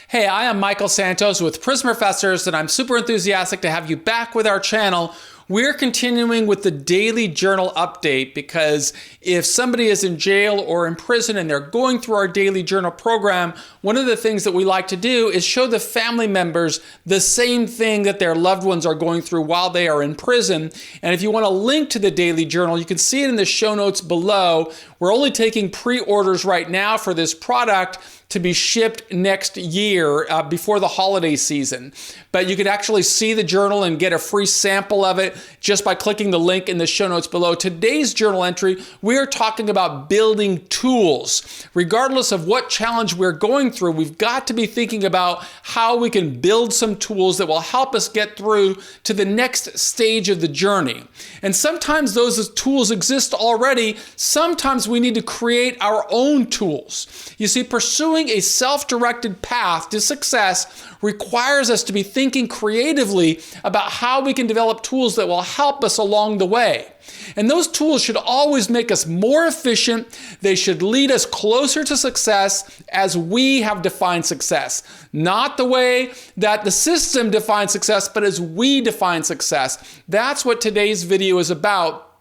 Hey, I am Michael Santos with Prison Professors, and I'm super enthusiastic to have you back with our channel. We're continuing with the daily journal update because if somebody is in jail or in prison and they're going through our daily journal program, one of the things that we like to do is show the family members the same thing that their loved ones are going through while they are in prison. And if you want a link to the daily journal, you can see it in the show notes below. We're only taking pre-orders right now for this product to be shipped next year before the holiday season. But you could actually see the journal and get a free sample of it just by clicking the link in the show notes below. Today's journal entry, we are talking about building tools. Regardless of what challenge we're going through, we've got to be thinking about how we can build some tools that will help us get through to the next stage of the journey. And sometimes those tools exist already. Sometimes we need to create our own tools. You see, pursuing a self-directed path to success requires us to be thinking creatively about how we can develop tools that will help us along the way. And those tools should always make us more efficient. They should lead us closer to success as we have defined success. Not the way that the system defines success, but as we define success. That's what today's video is about.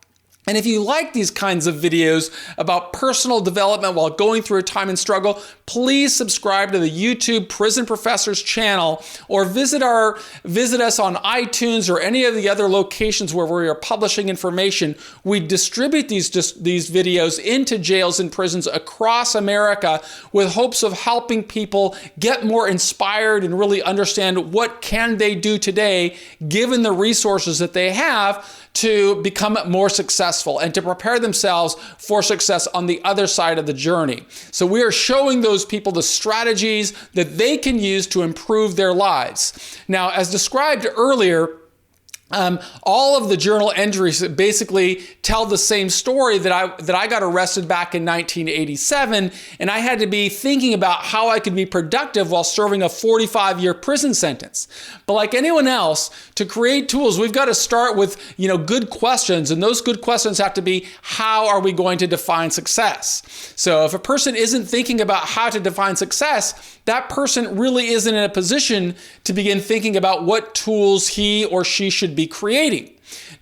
And if you like these kinds of videos about personal development while going through a time and struggle, please subscribe to the YouTube Prison Professors channel or visit us on iTunes or any of the other locations where we are publishing information. We distribute these videos into jails and prisons across America with hopes of helping people get more inspired and really understand what can they do today given the resources that they have to become more successful and to prepare themselves for success on the other side of the journey. So we are showing those people the strategies that they can use to improve their lives. Now, as described earlier, all of the journal entries basically tell the same story that I got arrested back in 1987, and I had to be thinking about how I could be productive while serving a 45-year prison sentence. But like anyone else, to create tools, we've got to start with, good questions, and those good questions have to be, how are we going to define success? So if a person isn't thinking about how to define success, that person really isn't in a position to begin thinking about what tools he or she should be creating.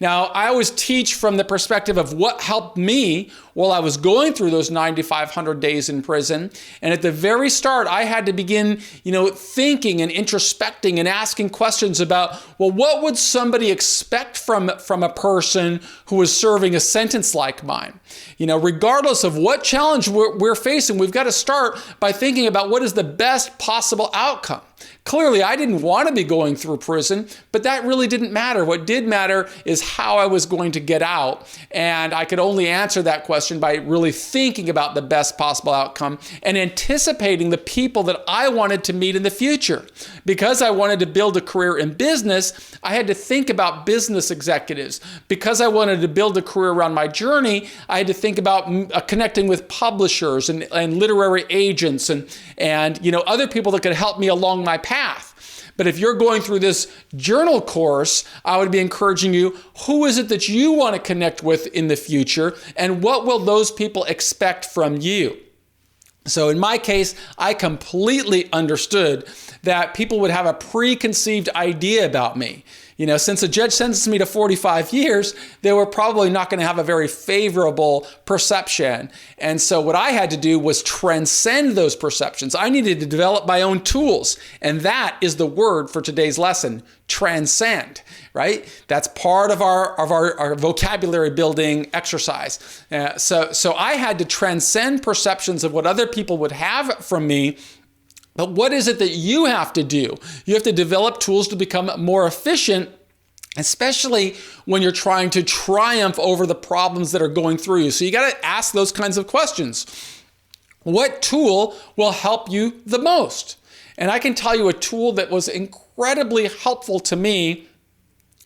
Now, I always teach from the perspective of what helped me while I was going through those 9,500 days in prison. And at the very start, I had to begin, thinking and introspecting and asking questions about, well, what would somebody expect from a person who was serving a sentence like mine? Regardless of what challenge we're facing, we've got to start by thinking about what is the best possible outcome. Clearly, I didn't want to be going through prison, but that really didn't matter. What did matter is how I was going to get out. And I could only answer that question by really thinking about the best possible outcome and anticipating the people that I wanted to meet in the future. Because I wanted to build a career in business, I had to think about business executives. Because I wanted to build a career around my journey, I had to think about connecting with publishers and literary agents and other people that could help me along my path. But if you're going through this journal course, I would be encouraging you, who is it that you want to connect with in the future, and what will those people expect from you? So in my case, I completely understood that people would have a preconceived idea about me. Since a judge sentenced me to 45 years, they were probably not going to have a very favorable perception. And so what I had to do was transcend those perceptions. I needed to develop my own tools. And that is the word for today's lesson, transcend, right? That's part of our vocabulary building exercise. So I had to transcend perceptions of what other people would have from me. But what is it that you have to do? You have to develop tools to become more efficient, especially when you're trying to triumph over the problems that are going through you. So you got to ask those kinds of questions. What tool will help you the most? And I can tell you a tool that was incredibly helpful to me,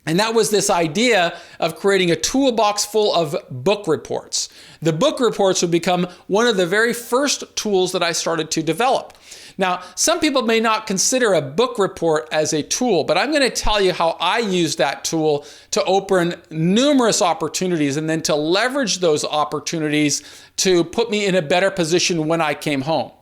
and that was this idea of creating a toolbox full of book reports. The book reports would become one of the very first tools that I started to develop. Now, some people may not consider a book report as a tool, but I'm going to tell you how I use that tool to open numerous opportunities and then to leverage those opportunities to put me in a better position when I came home.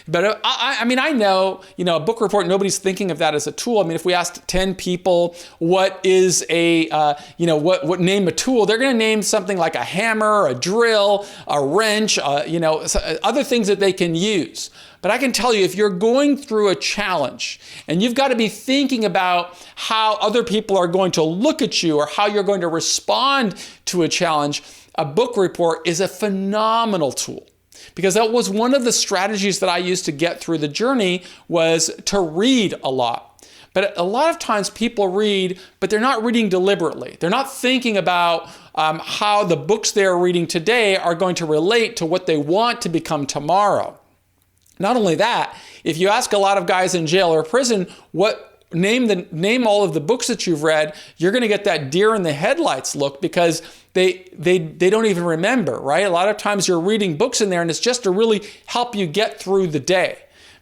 But I mean, I know, a book report, nobody's thinking of that as a tool. I mean, if we asked 10 people what is what name a tool, they're going to name something like a hammer, a drill, a wrench, other things that they can use. But I can tell you, if you're going through a challenge and you've got to be thinking about how other people are going to look at you or how you're going to respond to a challenge, a book report is a phenomenal tool. Because that was one of the strategies that I used to get through the journey, was to read a lot. But a lot of times people read, but they're not reading deliberately. They're not thinking about how the books they're reading today are going to relate to what they want to become tomorrow. Not only that, if you ask a lot of guys in jail or prison, name all of the books that you've read, you're going to get that deer in the headlights look, because they don't even remember, right? A lot of times you're reading books in there and it's just to really help you get through the day.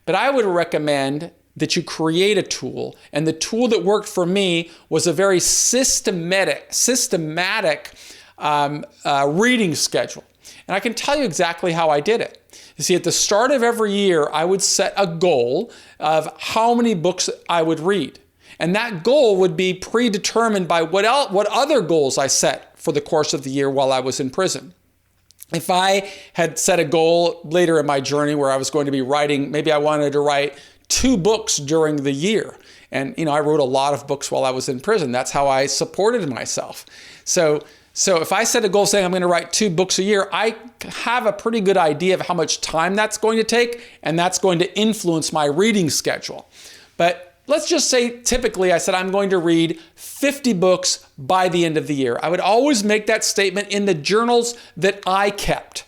But I would recommend that you create a tool. And the tool that worked for me was a very systematic reading schedule. And I can tell you exactly how I did it. You see, at the start of every year, I would set a goal of how many books I would read. And that goal would be predetermined by what other goals I set for the course of the year while I was in prison. If I had set a goal later in my journey where I was going to be writing, maybe I wanted to write 2 books during the year. And, I wrote a lot of books while I was in prison. That's how I supported myself. So if I set a goal saying I'm going to write 2 books a year, I have a pretty good idea of how much time that's going to take, and that's going to influence my reading schedule. But let's just say typically I said I'm going to read 50 books by the end of the year. I would always make that statement in the journals that I kept.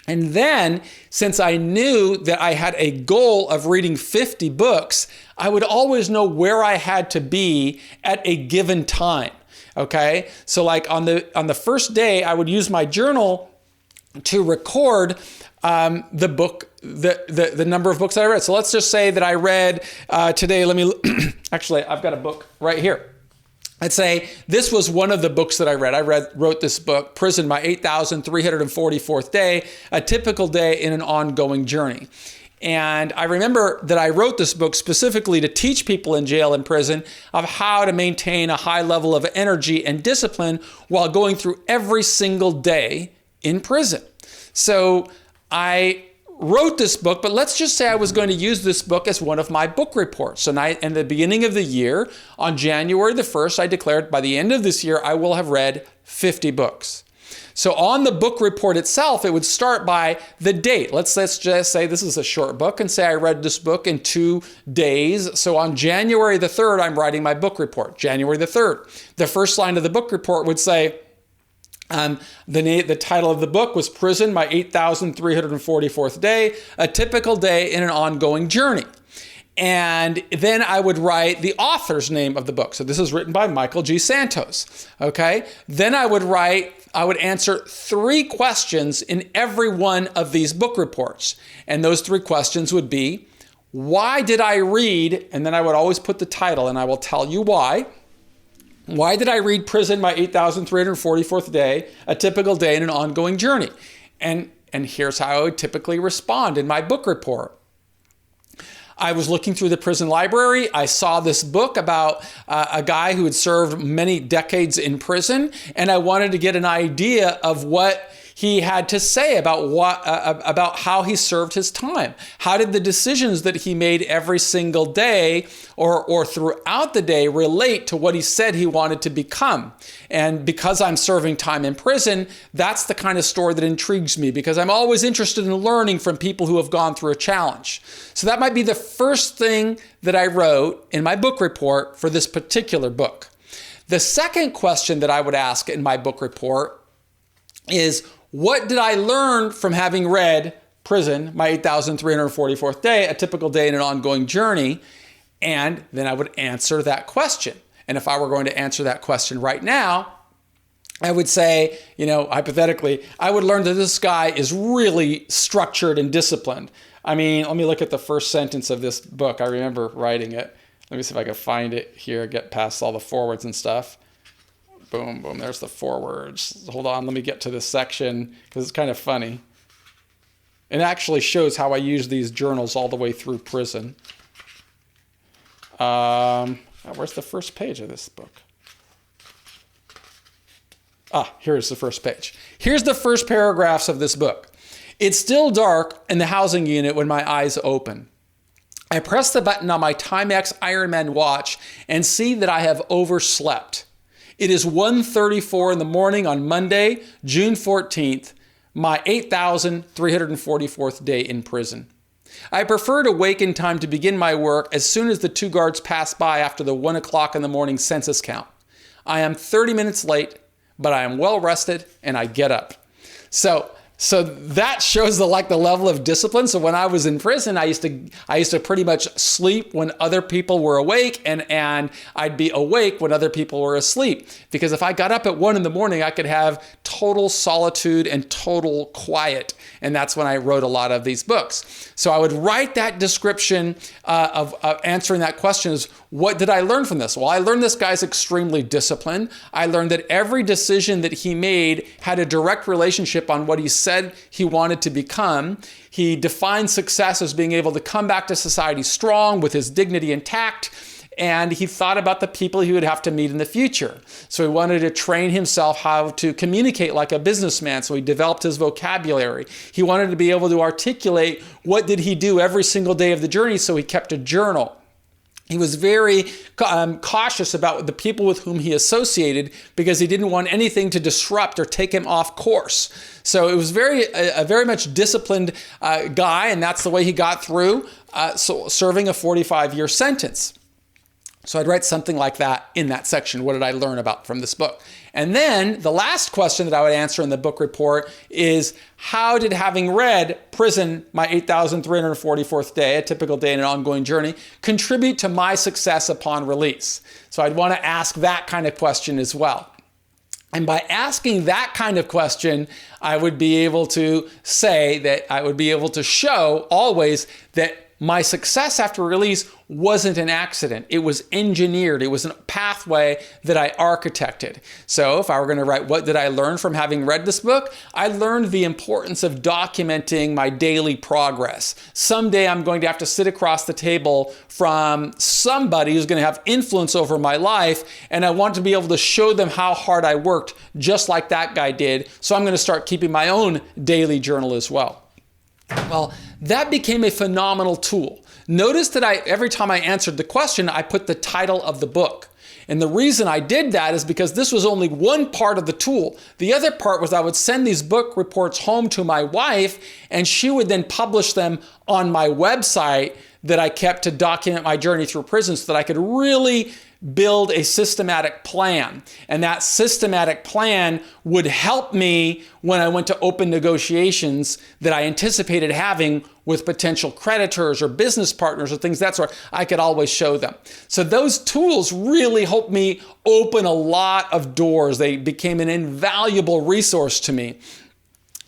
And then, since I knew that I had a goal of reading 50 books, I would always know where I had to be at a given time. Okay, so like on the first day, I would use my journal to record the book, the number of books that I read. So let's just say that I read today. Actually, I've got a book right here. I'd say this was one of the books that I read. Wrote this book, Prison, My 8,344th Day, a typical day in an ongoing journey. And I remember that I wrote this book specifically to teach people in jail and prison of how to maintain a high level of energy and discipline while going through every single day in prison. So I wrote this book, but let's just say I was going to use this book as one of my book reports. So in the beginning of the year, on January the 1st, I declared by the end of this year, I will have read 50 books. So on the book report itself, it would start by the date. Let's just say this is a short book and say I read this book in 2 days. So on January the 3rd, I'm writing my book report, January the 3rd. The first line of the book report would say, the title of the book was Prison, My 8,344th Day, a typical day in an ongoing journey. And then I would write the author's name of the book. So this is written by Michael G. Santos. Okay. Then I would answer 3 questions in every one of these book reports. And those 3 questions would be, why did I read? And then I would always put the title, and I will tell you why. Why did I read Prison, My 8,344th Day, a typical day in an ongoing journey? And here's how I would typically respond in my book report. I was looking through the prison library. I saw this book about a guy who had served many decades in prison, and I wanted to get an idea of what he had to say about how he served his time. How did the decisions that he made every single day or throughout the day relate to what he said he wanted to become? And because I'm serving time in prison, that's the kind of story that intrigues me, because I'm always interested in learning from people who have gone through a challenge. So that might be the first thing that I wrote in my book report for this particular book. The second question that I would ask in my book report is, what did I learn from having read Prison, My 8,344th Day, a typical day in an ongoing journey? And then I would answer that question. And if I were going to answer that question right now, I would say, hypothetically, I would learn that this guy is really structured and disciplined. I mean, let me look at the first sentence of this book. I remember writing it. Let me see if I can find it here, get past all the forwards and stuff. Boom, boom, there's the forewords. Hold on, let me get to this section because it's kind of funny. It actually shows how I use these journals all the way through prison. Where's the first page of this book? Here's the first page. Here's the first paragraphs of this book. It's still dark in the housing unit when my eyes open. I press the button on my Timex Ironman watch and see that I have overslept. It is 1:34 in the morning on Monday, June 14th, my 8,344th day in prison. I prefer to wake in time to begin my work as soon as the 2 guards pass by after the 1 o'clock in the morning census count. I am 30 minutes late, but I am well rested and I get up. So that shows the level of discipline. So when I was in prison, I used to pretty much sleep when other people were awake, and I'd be awake when other people were asleep. Because if I got up at 1 in the morning, I could have total solitude and total quiet. And that's when I wrote a lot of these books. So I would write that description of answering that question is, what did I learn from this? Well, I learned this guy's extremely disciplined. I learned that every decision that he made had a direct relationship on what he said he wanted to become. He defined success as being able to come back to society strong with his dignity intact. And he thought about the people he would have to meet in the future. So he wanted to train himself how to communicate like a businessman. So he developed his vocabulary. He wanted to be able to articulate what did he do every single day of the journey. So he kept a journal. He was very cautious about the people with whom he associated because he didn't want anything to disrupt or take him off course. So it was a very much disciplined guy, and that's the way he got through serving a 45-year sentence. So I'd write something like that in that section. What did I learn about from this book? And then the last question that I would answer in the book report is, how did having read Prison, my 8,344th day, a typical day in an ongoing journey, contribute to my success upon release? So I'd want to ask that kind of question as well. And by asking that kind of question, I would be able to say that I would be able to show always that my success after release wasn't an accident. It was engineered. It was a pathway that I architected. So if I were going to write, what did I learn from having read this book? I learned the importance of documenting my daily progress. Someday I'm going to have to sit across the table from somebody who's going to have influence over my life, and I want to be able to show them how hard I worked, just like that guy did. So I'm going to start keeping my own daily journal as well. Well, that became a phenomenal tool. Notice that every time I answered the question, I put the title of the book. And the reason I did that is because this was only one part of the tool. The other part was I would send these book reports home to my wife, and she would then publish them on my website that I kept to document my journey through prison so that I could really build a systematic plan. And that systematic plan would help me when I went to open negotiations that I anticipated having with potential creditors or business partners or things that sort. I could always show them. So those tools really helped me open a lot of doors. They became an invaluable resource to me.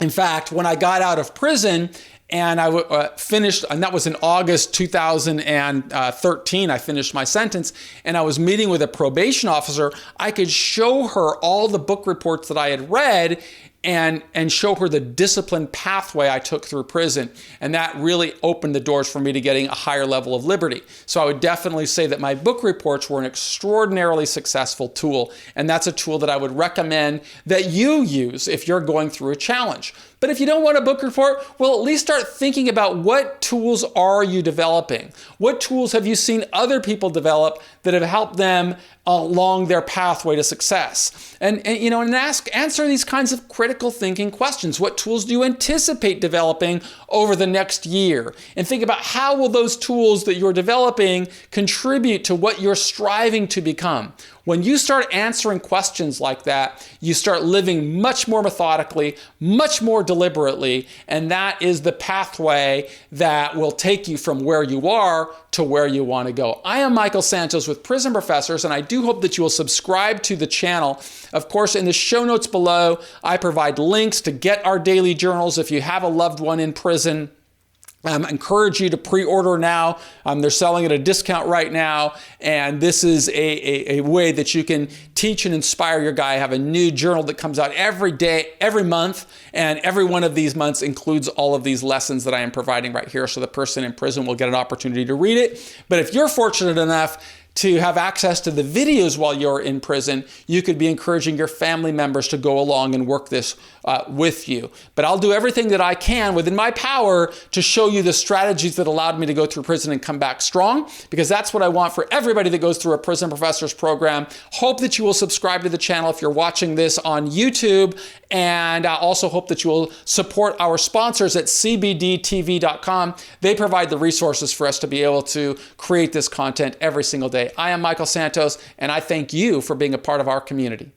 In fact, when I got out of prison and I finished, and that was in August 2013, I finished my sentence, and I was meeting with a probation officer, I could show her all the book reports that I had read and show her the disciplined pathway I took through prison. And that really opened the doors for me to getting a higher level of liberty. So I would definitely say that my book reports were an extraordinarily successful tool. And that's a tool that I would recommend that you use if you're going through a challenge. But if you don't want a book report, well, at least start thinking about what tools are you developing? What tools have you seen other people develop that have helped them along their pathway to success? And answer these kinds of critical thinking questions. What tools do you anticipate developing over the next year? And think about how will those tools that you're developing contribute to what you're striving to become? When you start answering questions like that, you start living much more methodically, much more deliberately, and that is the pathway that will take you from where you are to where you want to go. I am Michael Santos with Prison Professors, and I do hope that you will subscribe to the channel. Of course, in the show notes below, I provide links to get our daily journals if you have a loved one in prison. Encourage you to pre-order now. They're selling at a discount right now, and this is a way that you can teach and inspire your guy. I have a new journal that comes out every day, every month, and every one of these months includes all of these lessons that I am providing right here, so the person in prison will get an opportunity to read it. But if you're fortunate enough to have access to the videos while you're in prison, you could be encouraging your family members to go along and work this with you. But I'll do everything that I can within my power to show you the strategies that allowed me to go through prison and come back strong, because that's what I want for everybody that goes through a Prison Professors program. Hope that you will subscribe to the channel if you're watching this on YouTube, and I also hope that you will support our sponsors at cbdtv.com. They provide the resources for us to be able to create this content every single day. I am Michael Santos, and I thank you for being a part of our community.